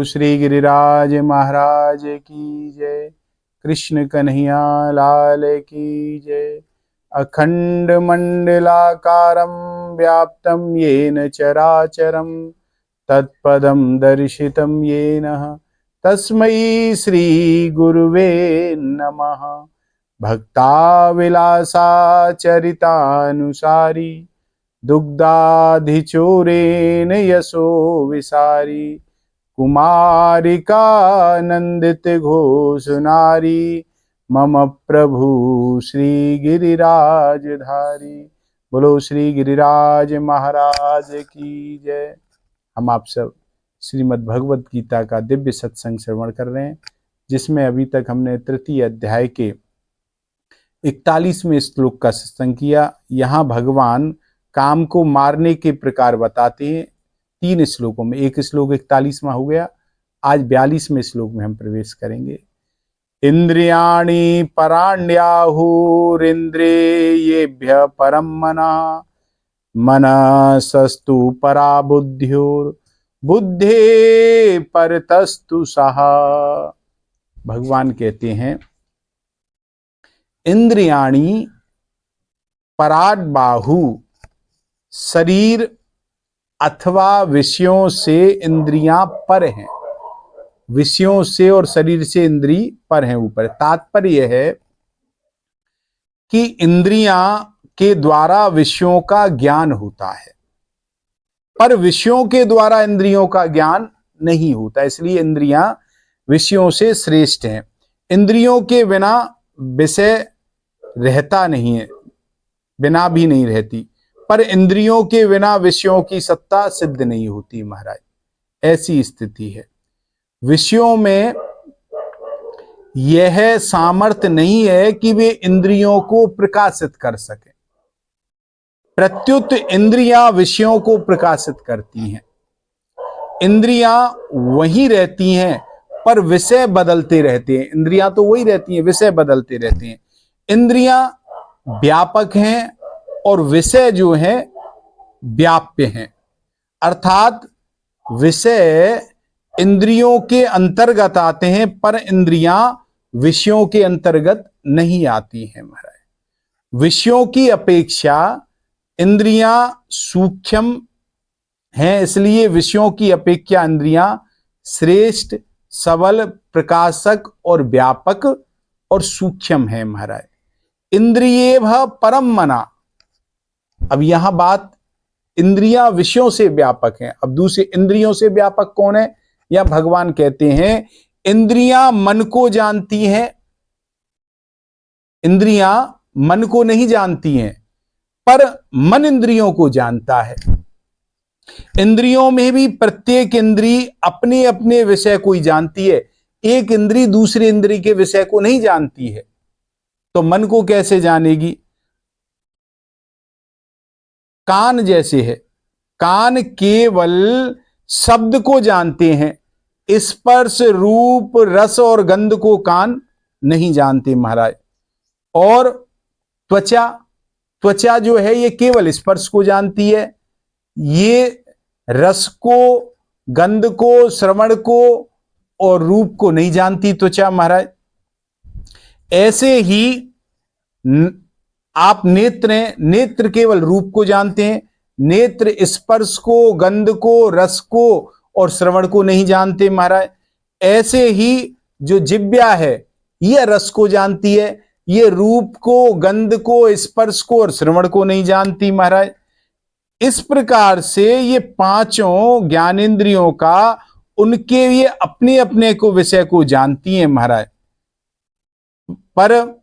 श्री गिरिराज महाराज की जय। कृष्ण कन्हैया लाल की जय। अखंड मंडलाकारं व्याप्तं येन चराचरं तत्पदं दर्शितं येन तस्मै श्री गुरुवे नमः। भक्ताविलासाचरितानुसारी दुग्धाधिचूरेण यशो विसारी कुमारिकानंदित घोष नारी मम प्रभु श्री गिरिराजधारी। बोलो श्री गिरिराज महाराज की जय। हम आप सब श्रीमद् भगवत गीता का दिव्य सत्संग श्रवण कर रहे हैं, जिसमें अभी तक हमने तृतीय अध्याय के 41वें श्लोक का सत्संग किया। यहाँ भगवान काम को मारने के प्रकार बताते हैं 3 श्लोकों में। एक श्लोक 41वां हो गया, आज 42वें श्लोक में हम प्रवेश करेंगे। इंद्रियाणि पराण्याहुरिन्द्रियेभ्यः परं मनः मनसस्तु परा बुद्धे परतस्तु सः। भगवान कहते हैं इंद्रियाणि पराड्बाहु, शरीर अथवा विषयों से इंद्रियां पर हैं। विषयों से और शरीर से इंद्रिय पर हैं, ऊपर। तात्पर्य है कि इंद्रियां के द्वारा विषयों का ज्ञान होता है, पर विषयों के द्वारा इंद्रियों का ज्ञान नहीं होता। इसलिए इंद्रियां विषयों से श्रेष्ठ हैं। इंद्रियों के बिना विषय रहता नहीं है, बिना भी नहीं रहती, पर इंद्रियों के बिना विषयों की सत्ता सिद्ध नहीं होती महाराज। ऐसी स्थिति है। विषयों में यह सामर्थ्य नहीं है कि वे इंद्रियों को प्रकाशित कर सके, प्रत्युत इंद्रियां विषयों को प्रकाशित करती हैं। इंद्रियां वही रहती हैं, पर विषय बदलते रहते हैं। इंद्रियां तो वही रहती हैं, विषय बदलते रहते हैं। इंद्रियां व्यापक हैं और विषय जो है व्याप्य हैं, अर्थात विषय इंद्रियों के अंतर्गत आते हैं, पर इंद्रियां विषयों के अंतर्गत नहीं आती हैं महाराज। विषयों की अपेक्षा इंद्रियां सूक्ष्म हैं, इसलिए विषयों की अपेक्षा इंद्रियां श्रेष्ठ, सबल, प्रकाशक और व्यापक और सूक्ष्म है महाराज। इंद्रियेभ्यः परं मनः। अब यहां बात, इंद्रियां विषयों से व्यापक हैं। अब दूसरे इंद्रियों से व्यापक कौन है? या भगवान कहते हैं इंद्रियां मन को जानती हैं। इंद्रियां मन को नहीं जानती हैं, पर मन इंद्रियों को जानता है। इंद्रियों में भी प्रत्येक इंद्रिय अपने अपने विषय को ही जानती है। एक इंद्रिय दूसरे इंद्रिय के विषय को नहीं जानती है, तो मन को कैसे जानेगी? कान जैसे है, कान केवल शब्द को जानते हैं, स्पर्श, रूप, रस और गंध को कान नहीं जानते महाराज। और त्वचा, त्वचा जो है ये केवल स्पर्श को जानती है, ये रस को, गंध को, श्रवण को और रूप को नहीं जानती त्वचा महाराज। ऐसे ही आप नेत्र हैं, नेत्र केवल रूप को जानते हैं, नेत्र स्पर्श को, गंध को, रस को और श्रवण को नहीं जानते महाराज। ऐसे ही जो जिह्वा है यह रस को जानती है, ये रूप को, गंध को, स्पर्श को और श्रवण को नहीं जानती महाराज। इस प्रकार से ये पांचों ज्ञानेंद्रियों का उनके ये अपने अपने को विषय को जानती हैं महाराज। पर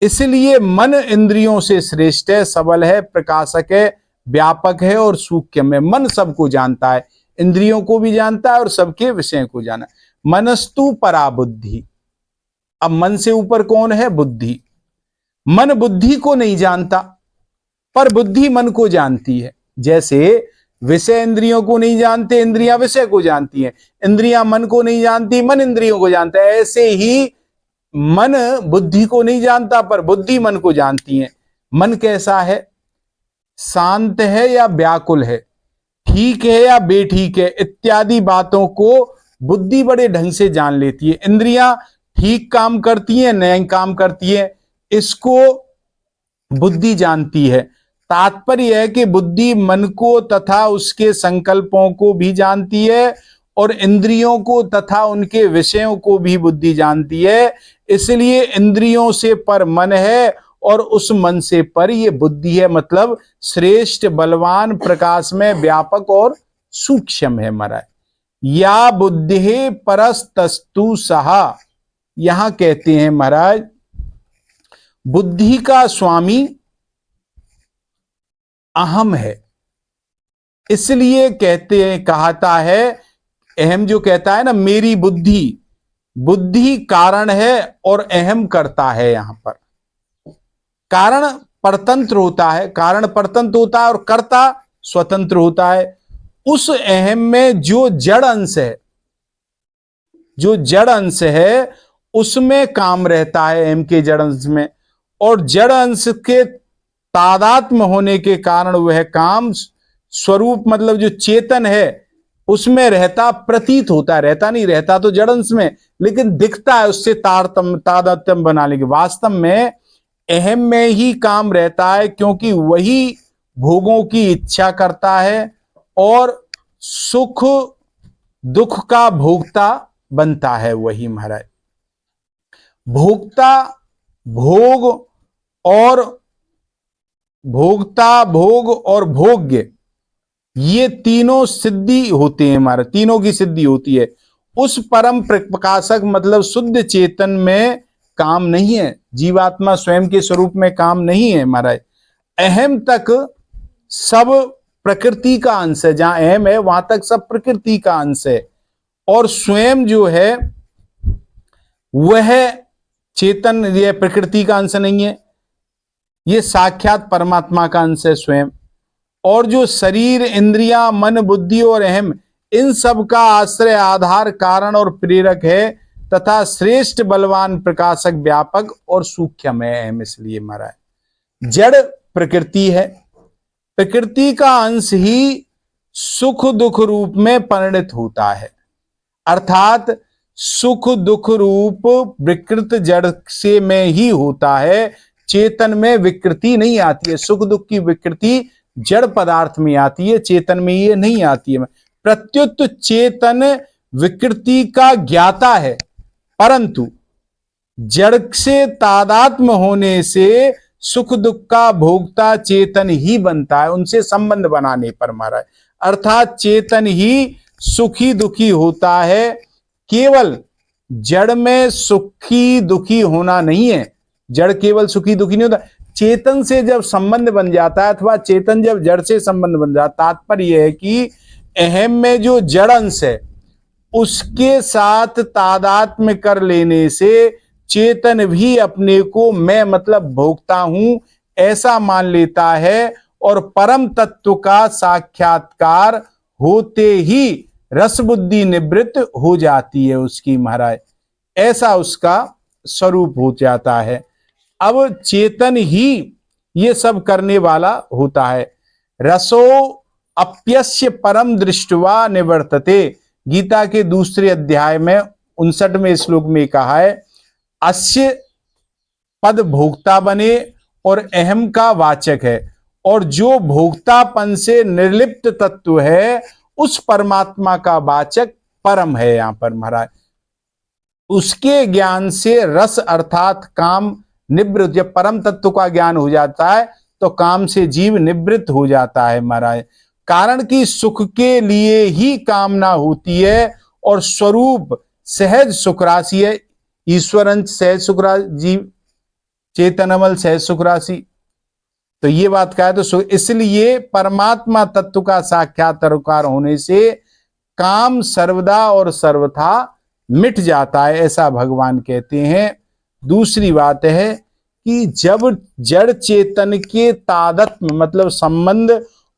इसलिए मन इंद्रियों से श्रेष्ठ है, सबल है, प्रकाशक है, व्यापक है और सूक्ष्म है। मन सबको जानता है, इंद्रियों को भी जानता है और सबके विषय को जाना। मनस्तु परा बुद्धि। अब मन से ऊपर कौन है? बुद्धि। मन बुद्धि को नहीं जानता, पर बुद्धि मन को जानती है। जैसे विषय इंद्रियों को नहीं जानते, इंद्रियां विषय को जानती हैं। इंद्रियां मन को नहीं जानती, मन इंद्रियों को जानता है। ऐसे ही मन बुद्धि को नहीं जानता, पर बुद्धि मन को जानती है। मन कैसा है? शांत है या व्याकुल है? ठीक है या बेठीक है इत्यादि बातों को बुद्धि बड़े ढंग से जान लेती है। इंद्रियां ठीक काम करती हैं, नए काम करती है, इसको बुद्धि जानती है। तात्पर्य है कि बुद्धि मन को तथा उसके संकल्पों को भी जानती है और इंद्रियों को तथा उनके विषयों को भी बुद्धि जानती है। इसलिए इंद्रियों से पर मन है और उस मन से पर ये बुद्धि है, मतलब श्रेष्ठ, बलवान, प्रकाश में व्यापक और सूक्ष्म है। महाराज या बुद्धि परस्तस्तु सहा, यहां कहते हैं महाराज बुद्धि का स्वामी अहम है। इसलिए कहते हैं, कहता है अहम जो कहता है ना, मेरी बुद्धि, बुद्धि कारण है और अहम करता है। यहां पर कारण परतंत्र होता है, कारण परतंत्र होता है और कर्ता स्वतंत्र होता है। उस अहम में जो जड़ अंश है, जो जड़ अंश है उसमें काम रहता है, अहम के जड़ अंश में, और जड़ अंश के तादात्म्य होने के कारण वह काम स्वरूप मतलब जो चेतन है उसमें रहता प्रतीत होता है, रहता नहीं, रहता तो जड़ अंश में लेकिन दिखता है उससे तादात्म्य बनाने के। वास्तव में अहम में ही काम रहता है, क्योंकि वही भोगों की इच्छा करता है और सुख दुख का भोक्ता बनता है वही। महाराज भोक्ता भोग और भोक्ता भोग और भोग्य, ये तीनों सिद्धि होते हैं हमारे, तीनों की सिद्धि होती है। उस परम प्रकाशक मतलब शुद्ध चेतन में काम नहीं है, जीवात्मा स्वयं के स्वरूप में काम नहीं है महाराज। अहम तक सब प्रकृति का अंश है, जहां अहम है वहां तक सब प्रकृति का अंश है, और स्वयं जो है वह चेतन, यह प्रकृति का अंश नहीं है, ये साक्षात परमात्मा का अंश है स्वयं। और जो शरीर, इंद्रियां, मन, बुद्धि और अहम, इन सब का आश्रय, आधार, कारण और प्रेरक है तथा श्रेष्ठ, बलवान, प्रकाशक, व्यापक और सूक्ष्म है अहम। इसलिए महाराज जड़ प्रकृति है, प्रकृति का अंश ही सुख दुख रूप में परिणत होता है, अर्थात सुख दुख रूप विकृत जड़ से में ही होता है, चेतन में विकृति नहीं आती है। सुख दुख की विकृति जड़ पदार्थ में आती है, चेतन में ये नहीं आती है। प्रत्युत चेतन विकृति का ज्ञाता है, परंतु जड़ से तादात्म्य होने से सुख दुख का भोक्ता चेतन ही बनता है, उनसे संबंध बनाने पर महाराज। अर्थात चेतन ही सुखी दुखी होता है, केवल जड़ में सुखी दुखी होना नहीं है। जड़ केवल सुखी दुखी नहीं होता, चेतन से जब संबंध बन जाता है अथवा चेतन जब जड़ से संबंध बन जाता, तात्पर्य यह है कि अहम में जो जड़ अंश है उसके साथ तादात्म्य कर लेने से चेतन भी अपने को मैं मतलब भोगता हूं ऐसा मान लेता है, और परम तत्व का साक्षात्कार होते ही रस बुद्धि निवृत्त हो जाती है उसकी महाराज, ऐसा उसका स्वरूप हो जाता है। अब चेतन ही ये सब करने वाला होता है। रसो अप्यस्य परम दृष्टवा निवर्तते, गीता के दूसरे अध्याय में 59वें श्लोक में कहा है, अस्य पद भोक्ता बने और अहम का वाचक है, और जो भोक्तापन से निर्लिप्त तत्व है उस परमात्मा का वाचक परम है। यहां पर महाराज उसके ज्ञान से रस अर्थात काम निवृत्त, जब परम तत्व का ज्ञान हो जाता है तो काम से जीव निवृत्त हो जाता है महाराज। कारण कि सुख के लिए ही कामना होती है और स्वरूप सहज सुख राशि है, ईश्वर अंश सहज सुख राशि, जीव चेतनमल सहज सुख राशि। तो ये बात कहा है, तो इसलिए परमात्मा तत्व का साक्षात्कार होने से काम सर्वदा और सर्वथा मिट जाता है, ऐसा भगवान कहते हैं। दूसरी बात है कि जब जड़ चेतन के तादात्म्य मतलब संबंध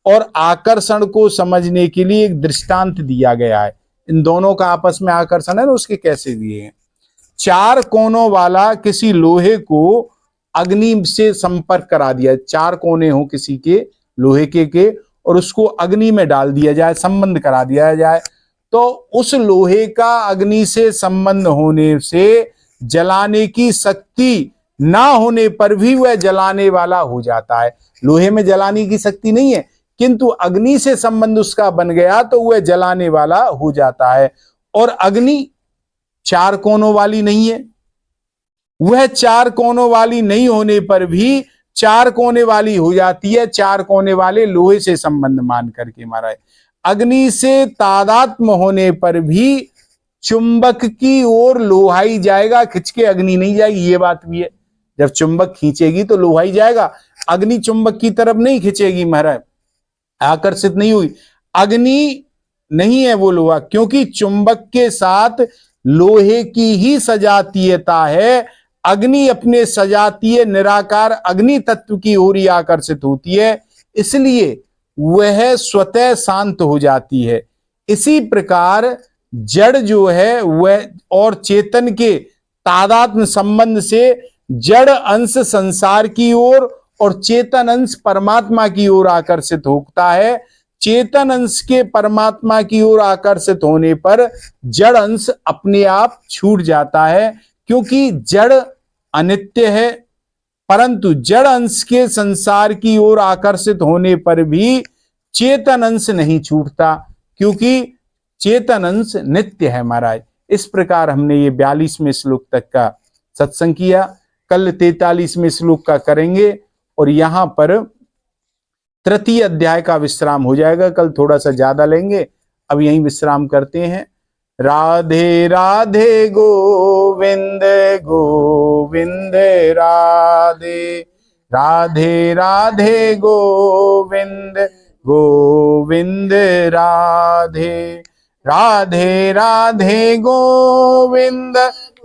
और आकर्षण को समझने के लिए एक दृष्टांत दिया गया है, इन दोनों का आपस में आकर्षण है ना, उसके कैसे दिए हैं। चार कोनों वाला किसी लोहे को अग्नि से संपर्क करा दिया, चार कोने हो किसी के लोहे के और उसको अग्नि में डाल दिया जाए, संबंध करा दिया जाए, तो उस लोहे का अग्नि से संबंध होने से जलाने की शक्ति ना होने पर भी वह जलाने वाला हो जाता है। लोहे में जलाने की शक्ति नहीं है, किंतु अग्नि से संबंध उसका बन गया तो वह जलाने वाला हो जाता है। और अग्नि चार कोनों वाली नहीं है, वह चार कोनों वाली नहीं होने पर भी चार कोने वाली हो जाती है, चार कोने वाले लोहे से संबंध मान करके महाराज। अग्नि से तादात्म्य होने पर भी चुंबक की ओर लोहाई जाएगा, खिंच के अग्नि नहीं जाएगी, ये बात भी है। जब चुंबक खींचेगी तो लोहाई जाएगा, अग्नि चुंबक की तरफ नहीं खींचेगी महाराज, आकर्षित नहीं हुई। अग्नि नहीं है वो लोहा, क्योंकि चुंबक के साथ लोहे की ही सजातीयता है। अग्नि अपने सजातीय निराकार अग्नि तत्व की ओर ही आकर्षित होती है, इसलिए वह स्वतः शांत हो जाती है। इसी प्रकार जड़ जो है वह और चेतन के तादात्म्य संबंध से जड़ अंश संसार की ओर और चेतन अंश परमात्मा की ओर आकर्षित होता है। चेतन अंश के परमात्मा की ओर आकर्षित होने पर जड़ अंश अपने आप छूट जाता है, क्योंकि जड़ अनित्य है। परंतु जड़ अंश के संसार की ओर आकर्षित होने पर भी चेतन अंश नहीं छूटता, क्योंकि चेतन अंश नित्य है महाराज। इस प्रकार हमने ये 42वें श्लोक तक का सत्संग किया। कल 43वें श्लोक का करेंगे और यहां पर तृतीय अध्याय का विश्राम हो जाएगा। कल थोड़ा सा ज्यादा लेंगे, अब यहीं विश्राम करते हैं। राधे राधे गोविंद गोविंद राधे, राधे राधे गोविंद गोविंद राधे, राधे राधे गोविंद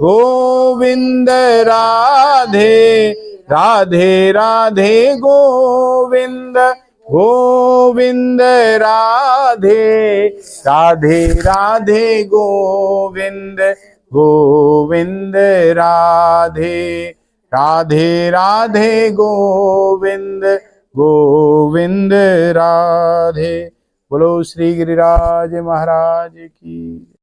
गोविंद राधे, राधे राधे गोविंद गोविंद राधे, राधे राधे गोविंद गोविंद राधे, राधे राधे गोविंद गोविंद राधे। बोलो श्री गिरिराज महाराज की।